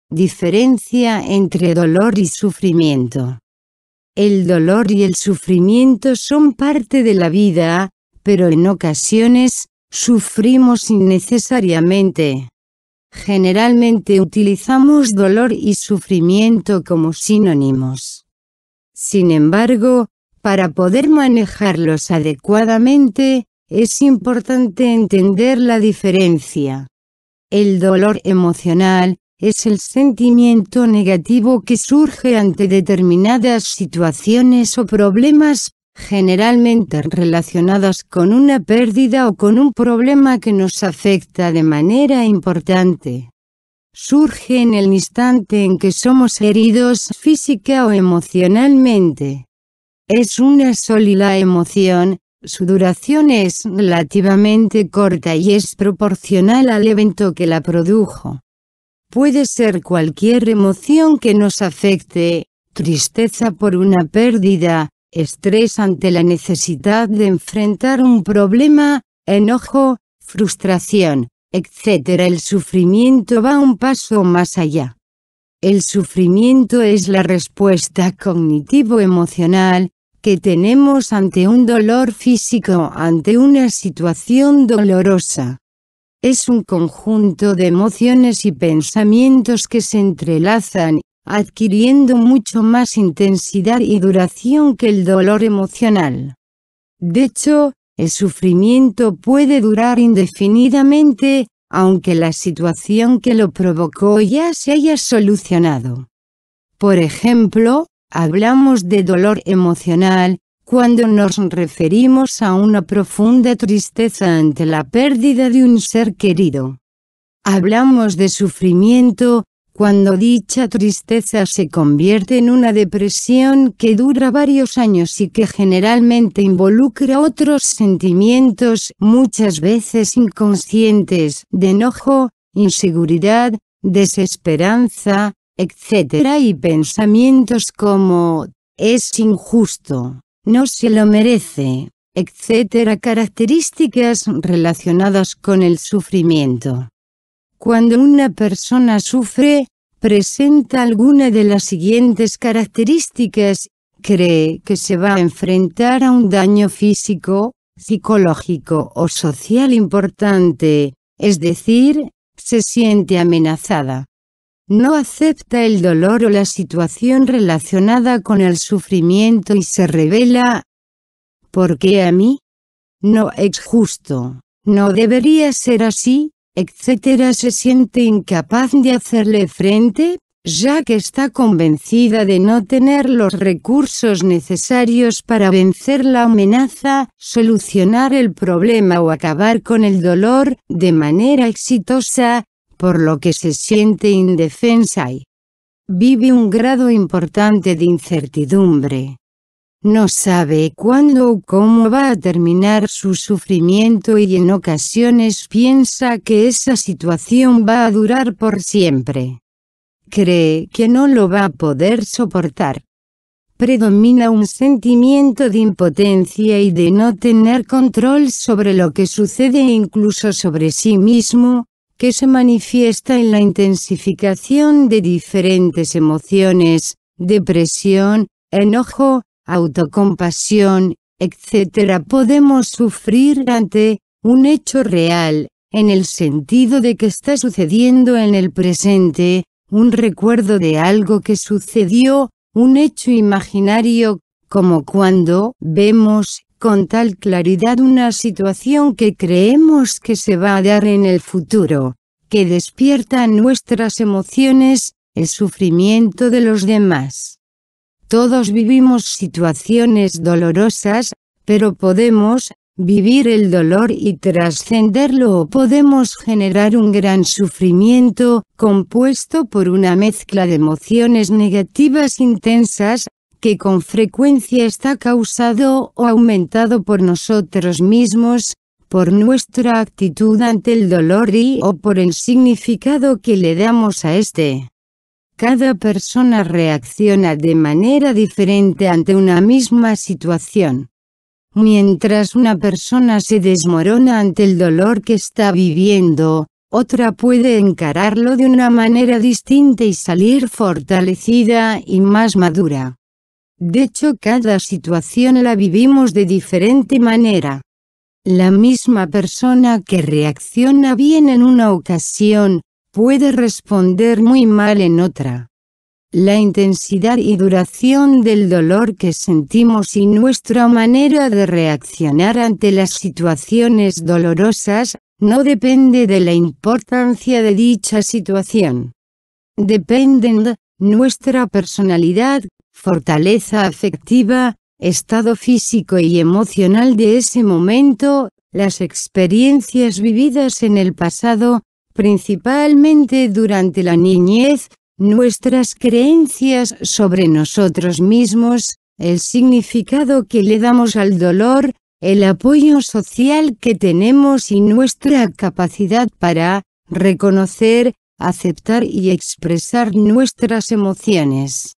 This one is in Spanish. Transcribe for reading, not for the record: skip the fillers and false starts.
Diferencia entre dolor y sufrimiento. El dolor y el sufrimiento son parte de la vida, pero en ocasiones, sufrimos innecesariamente. Generalmente utilizamos dolor y sufrimiento como sinónimos. Sin embargo, para poder manejarlos adecuadamente, es importante entender la diferencia. El dolor emocional es el sentimiento negativo que surge ante determinadas situaciones o problemas, generalmente relacionadas con una pérdida o con un problema que nos afecta de manera importante. Surge en el instante en que somos heridos física o emocionalmente. Es una sólida emoción, su duración es relativamente corta y es proporcional al evento que la produjo. Puede ser cualquier emoción que nos afecte: tristeza por una pérdida, estrés ante la necesidad de enfrentar un problema, enojo, frustración, etc. El sufrimiento va un paso más allá. El sufrimiento es la respuesta cognitivo-emocional que tenemos ante un dolor físico, ante una situación dolorosa. Es un conjunto de emociones y pensamientos que se entrelazan, adquiriendo mucho más intensidad y duración que el dolor emocional. De hecho, el sufrimiento puede durar indefinidamente, aunque la situación que lo provocó ya se haya solucionado. Por ejemplo, hablamos de dolor emocional cuando nos referimos a una profunda tristeza ante la pérdida de un ser querido. Hablamos de sufrimiento cuando dicha tristeza se convierte en una depresión que dura varios años y que generalmente involucra otros sentimientos, muchas veces inconscientes, de enojo, inseguridad, desesperanza, etc. y pensamientos como: es injusto, no se lo merece, etc. características relacionadas con el sufrimiento. Cuando una persona sufre, presenta alguna de las siguientes características: cree que se va a enfrentar a un daño físico, psicológico o social importante, es decir, se siente amenazada. No acepta el dolor o la situación relacionada con el sufrimiento y se revela: ¿por qué a mí? No es justo, no debería ser así, etc. Se siente incapaz de hacerle frente, ya que está convencida de no tener los recursos necesarios para vencer la amenaza, solucionar el problema o acabar con el dolor de manera exitosa, por lo que se siente indefensa y vive un grado importante de incertidumbre. No sabe cuándo o cómo va a terminar su sufrimiento y en ocasiones piensa que esa situación va a durar por siempre. Cree que no lo va a poder soportar. Predomina un sentimiento de impotencia y de no tener control sobre lo que sucede e incluso sobre sí mismo, que se manifiesta en la intensificación de diferentes emociones: depresión, enojo, autocompasión, etc. Podemos sufrir ante un hecho real, en el sentido de que está sucediendo en el presente, un recuerdo de algo que sucedió, un hecho imaginario, como cuando vemos con tal claridad una situación que creemos que se va a dar en el futuro, que despierta nuestras emociones, el sufrimiento de los demás. Todos vivimos situaciones dolorosas, pero podemos vivir el dolor y trascenderlo, o podemos generar un gran sufrimiento, compuesto por una mezcla de emociones negativas intensas, que con frecuencia está causado o aumentado por nosotros mismos, por nuestra actitud ante el dolor o por el significado que le damos a este. Cada persona reacciona de manera diferente ante una misma situación. Mientras una persona se desmorona ante el dolor que está viviendo, otra puede encararlo de una manera distinta y salir fortalecida y más madura. De hecho, cada situación la vivimos de diferente manera. La misma persona que reacciona bien en una ocasión, puede responder muy mal en otra. La intensidad y duración del dolor que sentimos y nuestra manera de reaccionar ante las situaciones dolorosas, no depende de la importancia de dicha situación. Dependen de nuestra personalidad, fortaleza afectiva, estado físico y emocional de ese momento, las experiencias vividas en el pasado, principalmente durante la niñez, nuestras creencias sobre nosotros mismos, el significado que le damos al dolor, el apoyo social que tenemos y nuestra capacidad para reconocer, aceptar y expresar nuestras emociones.